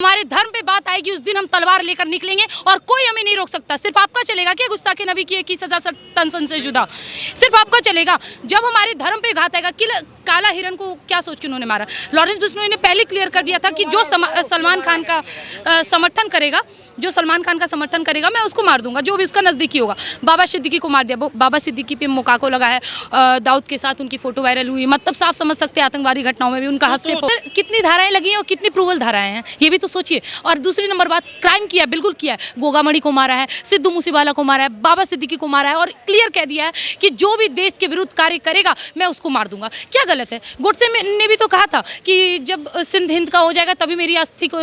हमारे धर्म पे बात आएगी उस दिन हम तलवार लेकर निकलेंगे और कोई हमें नहीं रोक सकता। सिर्फ आपका चलेगा क्या गुस्ताखे नबी की 21,000 तन से जुदा? सिर्फ आपका चलेगा? जब हमारे धर्म पे घात आएगा कि काला हिरन को क्या सोच के उन्होंने मारा? लॉरेंस बिश्नोई ने पहले क्लियर कर दिया था कि जो सलमान खान का समर्थन करेगा, जो सलमान खान का समर्थन करेगा मैं उसको मार दूंगा, जो भी उसका नज़दीकी होगा। बाबा सिद्दीकी को मार दिया, बाबा सिद्दीकी पे मुकाको लगा है, दाऊद के साथ उनकी फोटो वायरल हुई। मतलब साफ समझ सकते हैं आतंकवादी घटनाओं में भी उनका हाथ से कितनी धाराएं लगी हैं और कितनी प्रूवल धाराएं हैं, ये भी तो सोचिए। और दूसरी नंबर बात, क्राइम किया है, बिल्कुल किया है। गोगामणि को मारा है, सिद्धू मूसेवाला को मारा है, बाबा सिद्दीकी को मारा है और क्लियर कह दिया है कि जो भी देश के विरुद्ध कार्य करेगा मैं उसको मार दूंगा। क्या गलत है? गोडसे ने भी तो कहा था कि जब सिंध हिंद का हो जाएगा तभी मेरी अस्थि को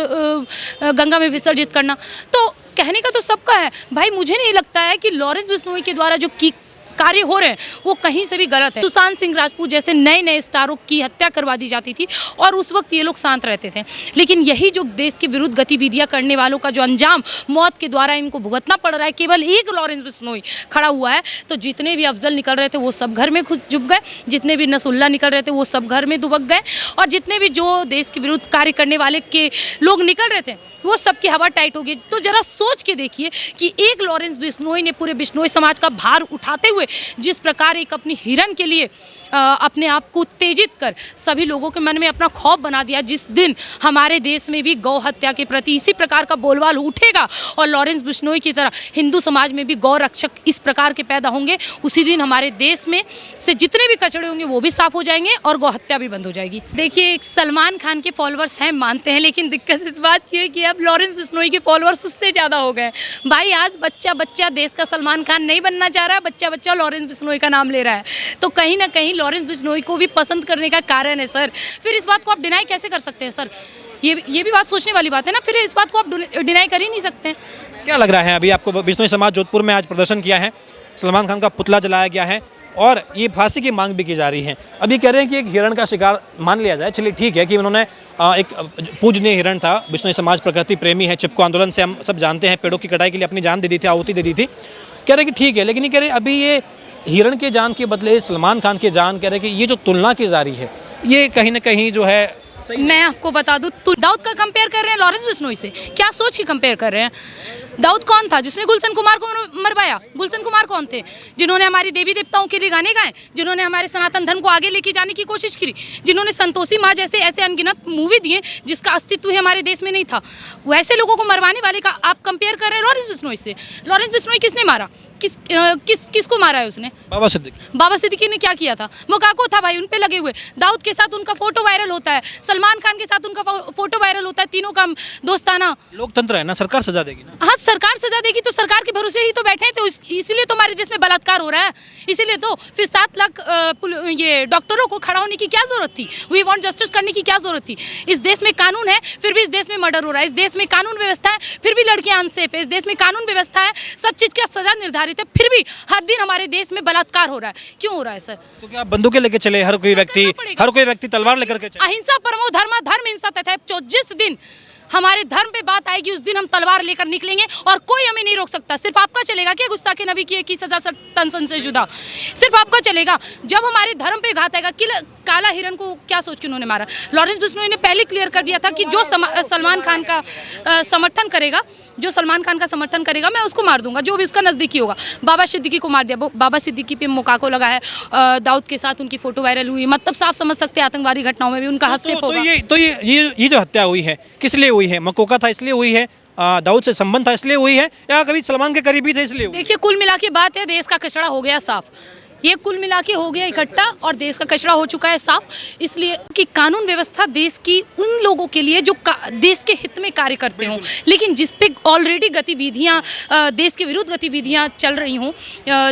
गंगा में विसर्जित करना। तो कहने का तो सबका है भाई। मुझे नहीं लगता है कि लॉरेंस बिश्नोई के द्वारा जो कार्य हो रहे हैं वो कहीं से भी गलत है। सुशांत सिंह राजपूत जैसे नए नए स्टारों की हत्या करवा दी जाती थी और उस वक्त ये लोग शांत रहते थे, लेकिन यही जो देश के विरुद्ध गतिविधियां करने वालों का जो अंजाम मौत के द्वारा इनको भुगतना पड़ रहा है, केवल एक लॉरेंस बिश्नोई खड़ा हुआ है तो जितने भी अफजल निकल रहे थे वो सब घर में जुब गए, जितने भी नसरुल्लाह निकल रहे थे वो सब घर में दुबक गए और जितने भी जो देश के विरुद्ध कार्य करने वाले के लोग निकल रहे थे वो सबकी हवा टाइट हो गई। तो जरा सोच के देखिए कि एक लॉरेंस बिश्नोई ने पूरे बिश्नोई समाज का भार उठाते हुए जिस प्रकार एक अपनी हिरन के लिए अपने आप को उत्तेजित कर सभी लोगों के मन में अपना खौफ बना दिया। जिस दिन हमारे देश में भी गौ हत्या के प्रति इसी प्रकार का बोलबाल उठेगा और लॉरेंस बिश्नोई की तरह हिंदू समाज में भी गौ रक्षक इस प्रकार के पैदा होंगे, उसी दिन हमारे देश में से जितने भी कचड़े होंगे वो भी साफ हो जाएंगे और गौ हत्या भी बंद हो जाएगी। देखिए, सलमान खान के फॉलोअर्स हैं मानते हैं, लेकिन दिक्कत इस बात की है कि अब लॉरेंस बिश्नोई के फॉलोअर्स उससे ज़्यादा हो गए। भाई आज बच्चा देश का सलमान खान नहीं बनना चाह रहा है, बच्चा लॉरेंस बिश्नोई का नाम ले रहा है, तो कहीं ना कहीं लॉरेंस बिश्नोई को भी पसंद करने का कारण है सर। फिर इस बात को आप डिनाई कैसे कर सकते हैं सर? ये भी बात सोचने वाली बात है ना। फिर इस बात को आप डिनाई कर ही नहीं सकते। क्या लग रहा है अभी आपको? बिश्नोई समाज जोधपुर में आज प्रदर्शन किया है, सलमान खान का पुतला जलाया गया है और ये फांसी की मांग भी की जा रही है। अभी कह रहे हैं कि एक हिरण का शिकार मान लिया जाए, चलिए ठीक है कि उन्होंने एक पूजनीय हिरण था, बिश्नोई समाज प्रकृति प्रेमी है, चिपको आंदोलन से हम सब जानते हैं, पेड़ों की कटाई के लिए अपनी जान दे दी थी, आहुति दे दी थी। कह रहे कि ठीक है, लेकिन ये कह रहे अभी ये हिरण के जान के बदले सलमान खान के जान, कह रहे कि ये जो तुलना की जा रही है ये कहीं ना कहीं जो है सही। मैं आपको बता दूं, दाऊद का कंपेयर कर रहे हैं लॉरेंस बिश्नोई से, क्या सोच के कंपेयर कर रहे हैं? दाऊद कौन था जिसने गुलशन कुमार को मरवाया? गुलशन कुमार कौन थे जिन्होंने हमारी देवी देवताओं के लिए गाने गाए, जिन्होंने हमारे सनातन धर्म को आगे लेके जाने की कोशिश की, जिन्होंने संतोषी माँ जैसे ऐसे अनगिनत मूवी दिए जिसका अस्तित्व ही हमारे देश में नहीं था? वैसे लोगों को मरवाने वाले का आप कंपेयर कर रहे हैं लॉरेंस बिश्नोई से। लॉरेंस बिश्नोई किसने मारा? किसको मारा है उसने? बाबा सिद्दीकी। बाबा सिद्दीकी ने क्या किया था? मुकाको था भाई, उन पे लगे हुए। दाऊद के साथ उनका फोटो वायरल होता है, सलमान खान के साथ उनका फोटो वायरल होता है, तीनों का दोस्ताना। लोकतंत्र है ना, सरकार सजा देगी ना। हाँ, सरकार सजा देगी तो सरकार के भरोसे ही तो बैठे हैं, तो इसीलिए तो हमारे देश में बलात्कार हो रहा है। इसीलिए तो फिर 7 लाख ये डॉक्टरों को खड़ा होने की क्या जरूरत थी? वी वांट जस्टिस करने की क्या जरूरत थी? इस देश में कानून है फिर भी इस देश में मर्डर हो रहा है, इस देश में कानून व्यवस्था है फिर भी लड़कियां अनसेफ है, इस देश में कानून व्यवस्था है, सब चीज का सजा निर्धारित है, फिर भी हर दिन हमारे देश में बलात्कार हो रहा है। क्यों हो रहा है सर? तो क्या आप बंदूकें लेके चले? हर कोई व्यक्ति तलवार लेकर के चले? अहिंसा परमो धर्म, धर्म हिंसा तथा। जिस दिन हमारे धर्म पे बात आएगी उस दिन हम तलवार लेकर निकलेंगे और कोई हमें नहीं रोक सकता। सिर्फ आपका चलेगा क्या गुस्ताखे नबी की 21,000 तन से जुदा? सिर्फ आपका चलेगा? जब हमारे धर्म पे घात आएगा कि काला हिरन को क्या सोच के उन्होंने मारा? लॉरेंस बिश्नोई ने पहले क्लियर कर दिया था कि जो सलमान खान का समर्थन करेगा, जो सलमान खान का समर्थन करेगा मैं उसको मार दूंगा, जो भी उसका नज़दीकी होगा। बाबा सिद्दीकी को मार दिया, बाबा सिद्दीकी पे मुकाको लगा है, दाऊद के साथ उनकी फोटो वायरल हुई। मतलब साफ समझ सकते हैं आतंकवादी घटनाओं में भी उनका हस्तक्षेप होगा। ये जो हत्या हुई है किस लिए हुई है? मकोका था इसलिए हुई है? दाऊद से संबंध था इसलिए हुई है, या कभी सलमान के करीबी थे इसलिए? देखिए, कुल मिला के बात है, देश का कचरा हो गया साफ। ये कुल मिला के हो गया इकट्ठा और देश का कचरा हो चुका है साफ, इसलिए कि कानून व्यवस्था देश की उन लोगों के लिए जो देश के हित में कार्य करते हों, लेकिन जिस पे ऑलरेडी गतिविधियां, देश के विरुद्ध गतिविधियां चल रही हों,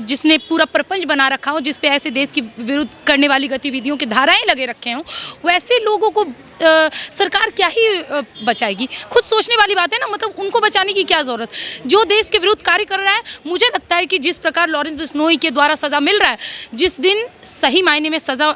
जिसने पूरा प्रपंच बना रखा हो, जिस पे ऐसे देश के विरुद्ध करने वाली गतिविधियों के धाराएं लगे रखे हों, वैसे लोगों को सरकार क्या ही बचाएगी? खुद सोचने वाली बात है ना। मतलब उनको बचाने की क्या ज़रूरत? जो देश के विरुद्ध कार्य कर रहा है, मुझे लगता है कि जिस प्रकार लॉरेंस बिश्नोई के द्वारा सज़ा मिल रहा है, जिस दिन सही मायने में सज़ा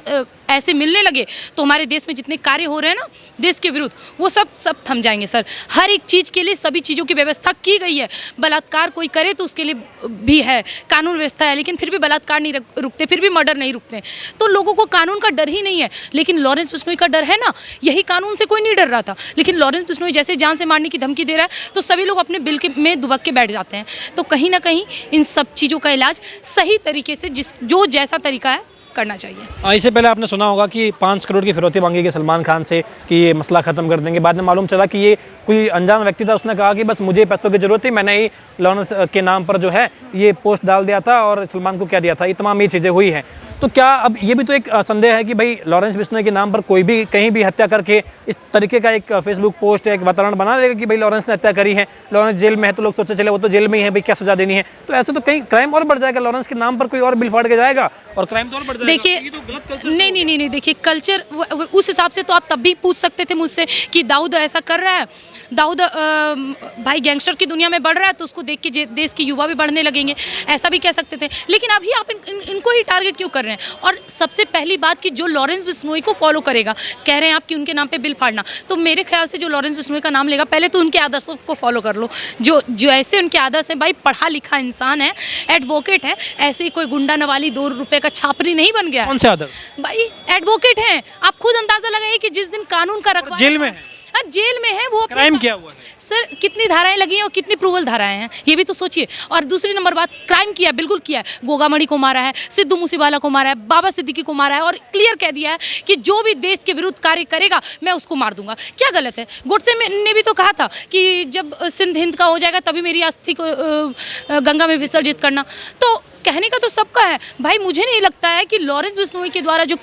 ऐसे मिलने लगे तो हमारे देश में जितने कार्य हो रहे हैं ना देश के विरुद्ध, वो सब थम जाएंगे सर। हर एक चीज़ के लिए सभी चीज़ों की व्यवस्था की गई है। बलात्कार कोई करे तो उसके लिए भी है, कानून व्यवस्था है, लेकिन फिर भी बलात्कार नहीं रुकते, फिर भी मर्डर नहीं रुकते। तो लोगों को कानून का डर ही नहीं है। लेकिन लॉरेंस बिश्नोई का डर है ना, यही कानून से कोई नहीं डर रहा था, लेकिन लॉरेंस बिश्नोई जैसे जान से मारने की धमकी दे रहा है तो सभी लोग अपने बिल में दुबक के बैठ जाते हैं। तो कहीं ना कहीं इन सब चीज़ों का इलाज सही तरीके से जो जैसा तरीका है करना चाहिए। इससे पहले आपने सुना होगा कि 5 करोड़ की फिरौती मांगी गई सलमान खान से कि ये मसला ख़त्म कर देंगे। बाद में मालूम चला कि ये कोई अनजान व्यक्ति था, उसने कहा कि बस मुझे पैसों की ज़रूरत थी, मैंने ही लॉरेंस के नाम पर जो है ये पोस्ट डाल दिया था और सलमान को क्या दिया था, ये तमाम ये चीज़ें हुई हैं। तो क्या अब ये भी तो एक संदेह है कि भाई लॉरेंस बिश्नोई के नाम पर कोई भी कहीं भी हत्या करके इस तरीके का एक फेसबुक पोस्ट या एक वातावरण बना देगा कि भाई लॉरेंस ने हत्या करी है, लॉरेंस जेल में है, तो लोग सोचे चले वो तो जेल में ही है, भाई क्या सजा देनी है। तो ऐसे तो कहीं क्राइम और बढ़ जाएगा, लॉरेंस के नाम पर कोई और बिल फाड़ के जाएगा और क्राइम तो और बढ़ जाएगा। देखिए नहीं, देखिए कल्चर उस हिसाब से तो आप तब भी पूछ सकते थे मुझसे कि दाऊद ऐसा कर रहा है, दाऊद भाई गैंगस्टर की दुनिया में बढ़ रहा है तो उसको देख के देश के युवा भी बढ़ने लगेंगे, ऐसा भी कह सकते थे। लेकिन अभी आप इनको ही टारगेट क्यों कर रहे हैं? और सबसे पहली बात कि जो लॉरेंस बिश्नोई को फॉलो करेगा, कह रहे हैं आप कि उनके नाम पे बिल फाड़ना, तो मेरे ख्याल से जो लॉरेंस बिश्नोई का नाम लेगा पहले तो उनके आदर्शों को फॉलो कर लो, जो ऐसे उनके आदर्श हैं। भाई पढ़ा लिखा इंसान है, एडवोकेट है, ऐसे ही कोई गुंडा नवाली 2 रुपए का छापरी नहीं बन गया। कौन से आदर्श? भाई एडवोकेट हैं, आप खुद अंदाजा लगाइए कि जिस दिन कानून का रखवाला जेल में है, जेल में है वो। क्राइम क्या हुआ है? सर कितनी धाराएं लगी हैं और कितनी प्रूवल धाराएं हैं, ये भी तो सोचिए। और दूसरी नंबर बात, क्राइम किया, बिल्कुल किया है। गोगामणि को मारा है, सिद्धू मूसेवाला को मारा है, बाबा सिद्दीकी को मारा है और क्लियर कह दिया है कि जो भी देश के विरुद्ध कार्य करेगा मैं उसको मार दूंगा। क्या गलत है? गोडसे ने भी तो कहा था कि जब सिंध हिंद का हो जाएगा तभी मेरी अस्थि को गंगा में विसर्जित करना। तो कहने का तो सबका है भाई। मुझे नहीं लगता है कि लॉरेंस बिश्नोई के द्वारा जो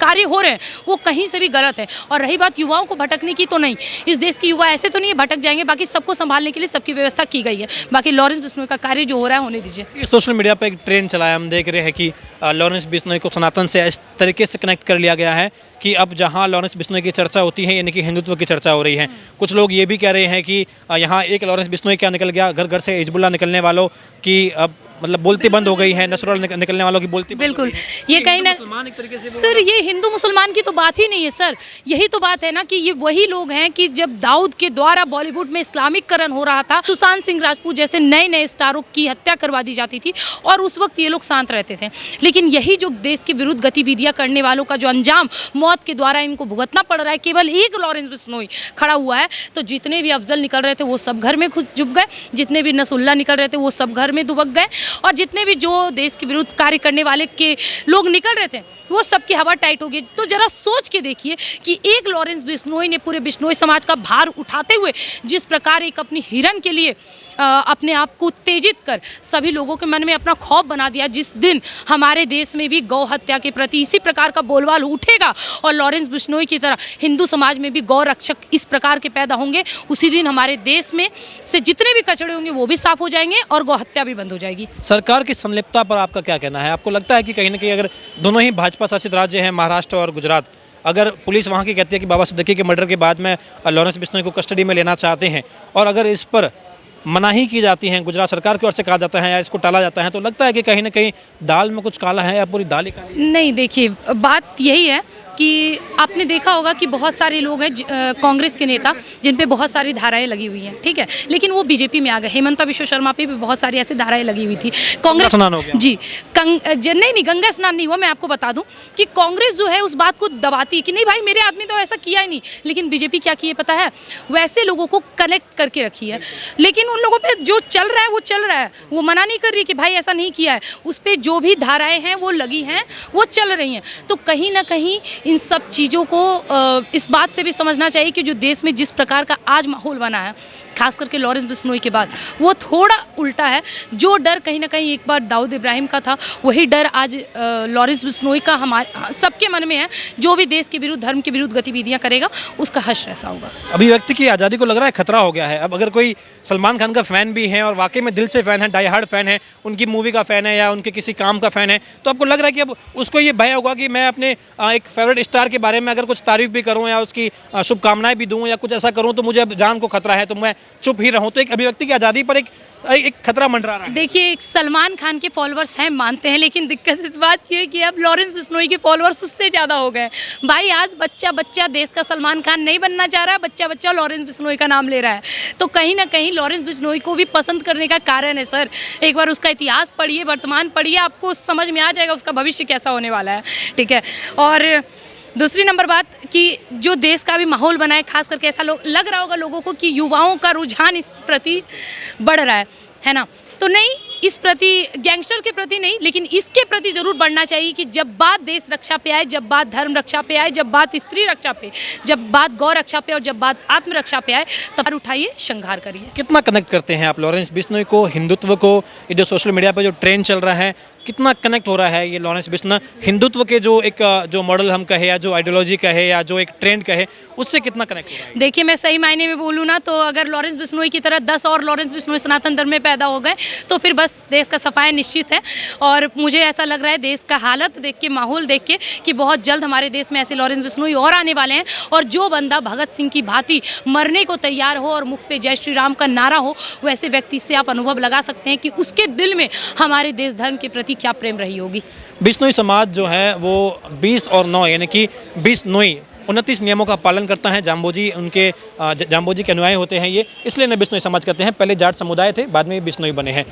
कार्य हो रहे हैं वो कहीं से भी गलत है। और रही बात युवाओं को भटकने की, तो नहीं, इस देश के युवा ऐसे तो नहीं भटक जाएंगे, बाकी सबको संभालने के लिए सबकी व्यवस्था की गई है। बाकी लॉरेंस बिश्नोई का कार्य जो हो रहा है होने दीजिए। सोशल मीडिया पर एक ट्रेंड चला है, हम देख रहे हैं कि लॉरेंस बिश्नोई को सनातन से इस तरीके से कनेक्ट कर लिया गया है कि अब जहां लॉरेंस बिश्नोई की चर्चा होती है यानी कि हिंदुत्व की चर्चा हो रही है। कुछ लोग ये भी कह रहे हैं कि यहाँ एक लॉरेंस बिश्नोई क्या निकल गया, घर घर से हिजबुल्लाह निकलने वालों की अब मतलब बोलती बंद हो गई है, नसरुल्लाह निकलने वालों की बोलती बिल्कुल। ये कहीं ना सर, ये हिंदू मुसलमान की तो बात ही नहीं है सर। यही तो बात है ना कि ये वही लोग हैं कि जब दाऊद के द्वारा बॉलीवुड में इस्लामिककरण हो रहा था, सुशांत सिंह राजपूत जैसे नए नए स्टारों की हत्या करवा दी जाती थी और उस वक्त ये लोग शांत रहते थे। लेकिन यही जो देश के विरुद्ध गतिविधियां करने वालों का जो अंजाम मौत के द्वारा इनको भुगतना पड़ रहा है, केवल एक लॉरेंस बिश्नोई खड़ा हुआ है तो जितने भी अफजल निकल रहे थे वो सब घर में जुब गए, जितने भी नसरुल्लाह निकल रहे थे वो सब घर में दुबक गए और जितने भी जो देश के विरुद्ध कार्य करने वाले के लोग निकल रहे थे वो सबकी हवा टाइट हो गई। तो जरा सोच के देखिए कि एक लॉरेंस बिश्नोई ने पूरे बिश्नोई समाज का भार उठाते हुए जिस प्रकार एक अपनी हिरन के लिए अपने आप को उत्तेजित कर सभी लोगों के मन में अपना खौफ बना दिया। जिस दिन हमारे देश में भी गौ हत्या के प्रति इसी प्रकार का बोलबाल उठेगा और लॉरेंस बिश्नोई की तरह हिंदू समाज में भी गौ रक्षक इस प्रकार के पैदा होंगे, उसी दिन हमारे देश में से जितने भी कचड़े होंगे वो भी साफ हो जाएंगे और गौ हत्या भी बंद हो जाएगी। सरकार की संलिप्तता पर आपका क्या कहना है? आपको लगता है कि कहीं ना कहीं अगर दोनों ही भाजपा शासित राज्य हैं, महाराष्ट्र और गुजरात, अगर पुलिस वहाँ की कहती है कि बाबा सिद्दीकी के मर्डर के बाद में लॉरेंस बिश्नोई को कस्टडी में लेना चाहते हैं और अगर इस पर मनाही की जाती है, गुजरात सरकार की ओर से कहा जाता है या इसको टाला जाता है, तो लगता है कि कहीं ना कहीं दाल में कुछ काला है या पूरी दाल ही काली? नहीं, देखिए बात यही है कि आपने देखा होगा कि बहुत सारे लोग हैं कांग्रेस के नेता जिन पे बहुत सारी धाराएं लगी हुई हैं, ठीक है, लेकिन वो बीजेपी में आ गए। हेमंता विश्व शर्मा पे भी बहुत सारी ऐसी धाराएं लगी हुई थी। कांग्रेस जी नहीं गंगा स्नान नहीं हुआ। मैं आपको बता दूं कि कांग्रेस जो है उस बात को दबाती है कि नहीं भाई मेरे आदमी तो ऐसा किया ही नहीं, लेकिन बीजेपी क्या की है पता है, वैसे लोगों को कनेक्ट करके रखी है। लेकिन उन लोगों पे जो चल रहा है वो चल रहा है, वो मना नहीं कर रही कि भाई ऐसा नहीं किया है, उस पर जो भी धाराएं हैं वो लगी हैं, वो चल रही हैं। तो कहीं ना कहीं इन सब चीज़ों को इस बात से भी समझना चाहिए कि जो देश में जिस प्रकार का आज माहौल बना है, खास करके लॉरेंस बिश्नोई के बाद, वो थोड़ा उल्टा है। जो डर कहीं ना कहीं एक बार दाऊद इब्राहिम का था, वही डर आज लॉरेंस बिश्नोई का हमारे सबके मन में है। जो भी देश के विरुद्ध, धर्म के विरुद्ध गतिविधियां करेगा उसका हश्र ऐसा होगा। अभिव्यक्ति की आज़ादी को लग रहा है खतरा हो गया है। अब अगर कोई सलमान खान का फ़ैन भी है और वाकई में दिल से फ़ैन है, डाई हार्ड फ़ैन है, उनकी मूवी का फ़ैन है या उनके किसी काम का फ़ैन है, तो आपको लग रहा है कि अब उसको ये भय होगा कि मैं अपने एक फेवरेट फेवरेट स्टार के बारे में अगर कुछ तारीफ भी करूं या उसकी शुभकामनाएं भी दूं या कुछ ऐसा करूं तो मुझे अब जान को खतरा है, तो मैं चुप ही रहूं। तो एक अभिव्यक्ति की आज़ादी पर एक खतरा मंडरा रहा है। देखिए, एक सलमान खान के फॉलोअर्स हैं, मानते हैं, लेकिन दिक्कत इस बात की है कि अब लॉरेंस बिश्नोई के फॉलोअर्स उससे ज़्यादा हो गए। भाई आज बच्चा देश का सलमान खान नहीं बनना चाह रहा है, बच्चा लॉरेंस बिश्नोई का नाम ले रहा है। तो कहीं ना कहीं लॉरेंस बिश्नोई को भी पसंद करने का कारण है सर। एक बार उसका इतिहास पढ़िए, वर्तमान पढ़िए, आपको समझ में आ जाएगा उसका भविष्य कैसा होने वाला है। ठीक है। और दूसरी नंबर बात कि जो देश का भी माहौल बना है, खास करके ऐसा लग रहा होगा लोगों को कि युवाओं का रुझान इस प्रति बढ़ रहा है ना। तो नहीं, इस प्रति, गैंगस्टर के प्रति नहीं, लेकिन इसके प्रति ज़रूर बढ़ना चाहिए कि जब बात देश रक्षा पे आए, जब बात धर्म रक्षा पे आए, जब बात स्त्री रक्षा पे, जब बात गौ रक्षा पे और जब बात आत्मरक्षा पे आए, तब उठाइए, श्रृंगार करिए। कितना कनेक्ट करते हैं आप लॉरेंस बिश्नोई को, हिंदुत्व को? ये जो सोशल मीडिया पर जो ट्रेंड चल रहा है, कितना कनेक्ट हो रहा है ये लॉरेंस बिश्नोई हिंदुत्व के जो मॉडल हम कहे या जो आइडियोलॉजी कहे या जो एक ट्रेंड कहे, उससे कितना कनेक्ट हो रहा है? देखिए, मैं सही मायने में बोलूँ ना तो अगर लॉरेंस बिश्नोई की तरह 10 और लॉरेंस बिश्नोई सनातन धर्म में पैदा हो गए तो फिर बस देश का सफाया निश्चित है। और मुझे ऐसा लग रहा है देश का हालत देख के, माहौल देख के, कि बहुत जल्द हमारे देश में ऐसे लॉरेंस बिश्नोई और आने वाले हैं। और जो बंदा भगत सिंह की भांति मरने को तैयार हो और मुख पे जय श्री राम का नारा हो, वैसे व्यक्ति से आप अनुभव लगा सकते हैं कि उसके दिल में हमारे देश धर्म के प्रति क्या प्रेम रही होगी। बिश्नोई समाज जो है वो 20 और 9 यानी कि बिश्नोई 29 नियमों का पालन करता है। जाम्बोजी उनके जाम्बोजी के अनुयायी होते हैं ये, इसलिए इन्हें बिश्नोई समाज कहते हैं। पहले जाट समुदाय थे, बाद में बिश्नोई बने हैं।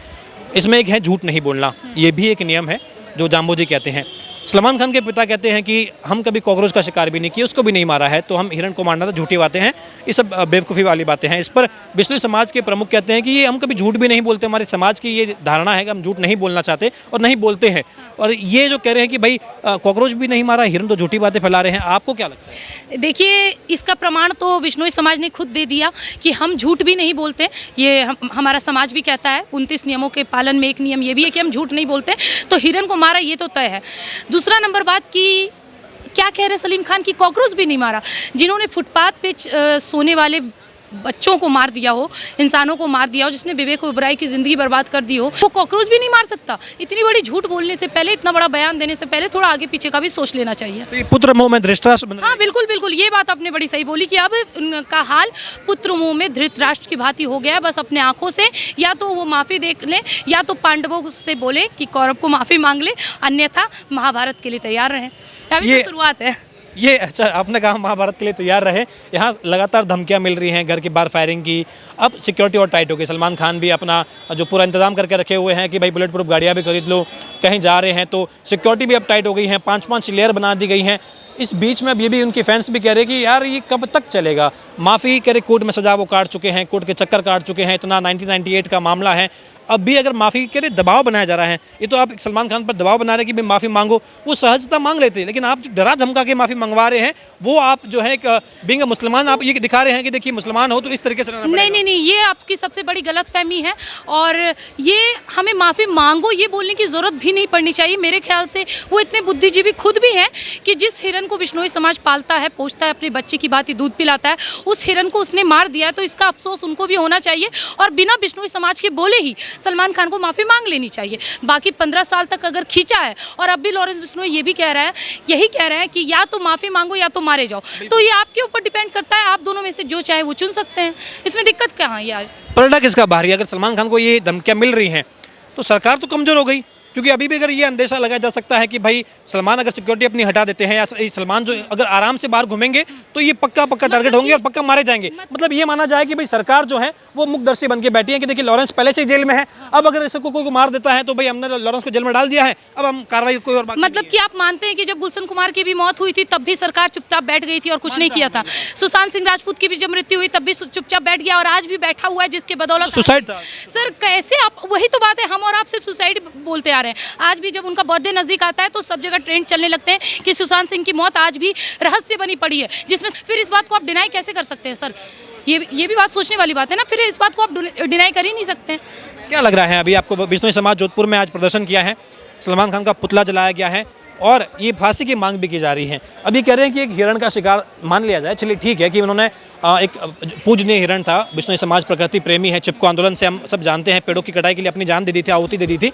इसमें एक है झूठ नहीं बोलना, ये भी एक नियम है जो जाम्बोजी कहते हैं। सलमान खान के पिता कहते हैं कि हम कभी कॉकरोच का शिकार भी नहीं किया, उसको भी नहीं मारा है, तो हम हिरण को मारना तो झूठी बातें हैं। ये सब बेवकूफ़ी वाली बातें हैं। इस पर बिश्नोई समाज के प्रमुख कहते हैं कि ये हम कभी झूठ भी नहीं बोलते, हमारे समाज की ये धारणा है कि हम झूठ नहीं बोलना चाहते और नहीं बोलते हैं। और ये जो कह रहे हैं कि भाई कॉकरोच भी नहीं मारा, हिरण, तो झूठी बातें फैला रहे हैं, आपको क्या लगता है? देखिए, इसका प्रमाण तो बिश्नोई समाज ने खुद दे दिया कि हम झूठ भी नहीं बोलते। ये हमारा समाज भी कहता है, 29 नियमों के पालन में एक नियम ये भी है कि हम झूठ नहीं बोलते। तो हिरण को मारा ये तो तय है। दूसरा नंबर बात कि क्या कह रहे सलीम खान की कॉकरोच भी नहीं मारा। जिन्होंने फुटपाथ पे सोने वाले बच्चों को मार दिया हो, इंसानों को मार दिया हो, जिसने विवेक ओबराय की ज़िंदगी बर्बाद कर दी हो, वो कॉकरोच भी नहीं मार सकता। इतनी बड़ी झूठ बोलने से पहले, इतना बड़ा बयान देने से पहले थोड़ा आगे पीछे का भी सोच लेना चाहिए। तो ये पुत्र मुँह में धृतराष्ट्र बन रहे हैं। हाँ, बिल्कुल बिल्कुल, ये बात आपने बड़ी सही बोली कि अब उनका हाल पुत्र मुँह में धृतराष्ट्र की भांति हो गया है। बस अपने आंखों से या तो वो माफ़ी देख लें या तो पांडवों से बोले कि कौरव को माफ़ी मांग ले, अन्यथा महाभारत के लिए तैयार रहें। अभी तो शुरुआत है ये। अच्छा, आपने कहा महाभारत के लिए तैयार रहे। यहाँ लगातार धमकियाँ मिल रही हैं घर के बाहर फायरिंग की। अब सिक्योरिटी और टाइट हो गई। सलमान खान भी अपना जो पूरा इंतजाम करके रखे हुए हैं कि भाई बुलेट प्रूफ गाड़ियाँ भी खरीद लो, कहीं जा रहे हैं तो सिक्योरिटी भी अब टाइट हो गई है। 5-5 लेयर बना दी गई हैं। इस बीच में अब ये भी उनके फैंस भी कह रहे हैं कि यार ये कब तक चलेगा। माफ़ी कह रहे, कोर्ट में सजा वो काट चुके हैं, कोर्ट के चक्कर काट चुके हैं, इतना 1998 का मामला है। अब भी अगर माफ़ी के लिए दबाव बनाया जा रहा है, ये तो आप सलमान खान पर दबाव बना रहे हैं कि भाई माफ़ी मांगो, वो सहजता मांग लेते हैं। लेकिन आप जो डरा धमका के माफ़ी मंगवा रहे हैं, वो आप जो है बीइंग मुसलमान आप ये दिखा रहे हैं कि देखिए मुसलमान हो तो इस तरीके से रहना पड़ेगा। नहीं, ये आपकी सबसे बड़ी गलतफहमी है। और ये हमें माफ़ी मांगो ये बोलने की ज़रूरत भी नहीं पड़नी चाहिए। मेरे ख्याल से वो इतने बुद्धिजीवी खुद भी हैं कि जिस हिरन को बिश्नोई समाज पालता है, पोसता है, अपने बच्चे की भांति दूध पिलाता है, उस हिरन को उसने मार दिया है, तो इसका अफसोस उनको भी होना चाहिए। और बिना बिश्नोई समाज के बोले ही सलमान खान को माफ़ी मांग लेनी चाहिए। बाकी 15 साल तक अगर खींचा है और अब भी लॉरेंस बिश्नोई ये भी कह रहा है, यही कह रहा है कि या तो माफ़ी मांगो या तो मारे जाओ, तो ये आपके ऊपर डिपेंड करता है। आप दोनों में से जो चाहे वो चुन सकते हैं। इसमें दिक्कत कहाँ है यार? पलटा किसका भारी? अगर सलमान खान को ये धमकियाँ मिल रही हैं तो सरकार तो कमज़ोर हो गई, क्योंकि अभी भी अगर ये अंदेशा लगाया जा सकता है कि भाई सलमान अगर सिक्योरिटी अपनी हटा देते हैं या सलमान जो अगर आराम से बाहर घूमेंगे तो ये पक्का टारगेट होंगे और पक्का मारे जाएंगे। मतलब ये माना जाए कि भाई सरकार जो है वो मुखदर्शी बन के बैठी है कि देखिए लॉरेंस पहले से ही जेल में है, अब अगर इसको कोई मार देता है तो भाई हमने लॉरेंस को जेल में डाल दिया है, अब हम कार्रवाई कोई और मतलब कि आप मानते हैं कि जब गुलशन कुमार की भी मौत हुई थी तब भी सरकार चुपचाप बैठ गई थी और कुछ नहीं किया था। सुशांत सिंह राजपूत की भी जब मृत्यु हुई तब भी चुपचाप बैठ गया और आज भी बैठा हुआ है, जिसके बदौलत सुसाइड था। सर कैसे आप, वही तो बात है, हम और आप सिर्फ सुसाइड बोलते आ रहे हैं। आज भी जब उनका बर्थडे नजदीक आता है तो सब जगह ट्रेंड चलने लगते हैं कि सुशांत सिंह की मौत आज भी रहस्य बनी पड़ी है, जिसमें फिर इस बात को आप डिनाई कैसे कर सकते हैं सर? ये भी बात सोचने वाली बात है ना। फिर इस बात को आप डिनाई कर ही नहीं सकते। क्या लग रहा है अभी आपको? बिश्नोई समाज जोधपुर में आज प्रदर्शन किया है, सलमान खान का पुतला जलाया गया है और ये फांसी की मांग भी की जा रही है। अभी कह रहे हैं कि एक हिरण का शिकार मान लिया जाए, चलिए ठीक है कि उन्होंने एक पूजनीय हिरण था। बिश्नोई समाज प्रकृति प्रेमी है, चिपको आंदोलन से हम सब जानते हैं, पेड़ों की कटाई के लिए अपनी जान दे दी थी, आहुति दे दी थी।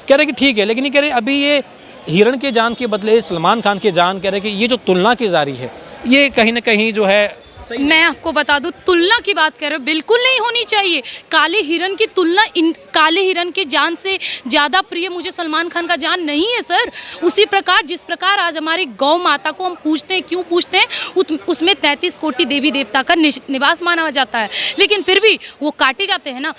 कह रहे कि ठीक है, लेकिन ये कह रहे अभी ये हिरण के जान के बदले सलमान खान की जान कह रहे हैं कि ये जो तुलना की जा रही है ये कहीं ना कहीं जो है सही मैं आपको बता दूं, तुलना की बात कर रहे हो, बिल्कुल नहीं होनी चाहिए। काले हिरन की तुलना इन काले हिरन के जान से ज़्यादा प्रिय मुझे सलमान खान का जान नहीं है सर। उसी प्रकार जिस प्रकार आज हमारी गौ माता को हम पूछते हैं, क्यों पूछते हैं, उसमें 33 कोटि देवी देवता का निवास माना जाता है, लेकिन फिर भी वो काटे जाते हैं ना।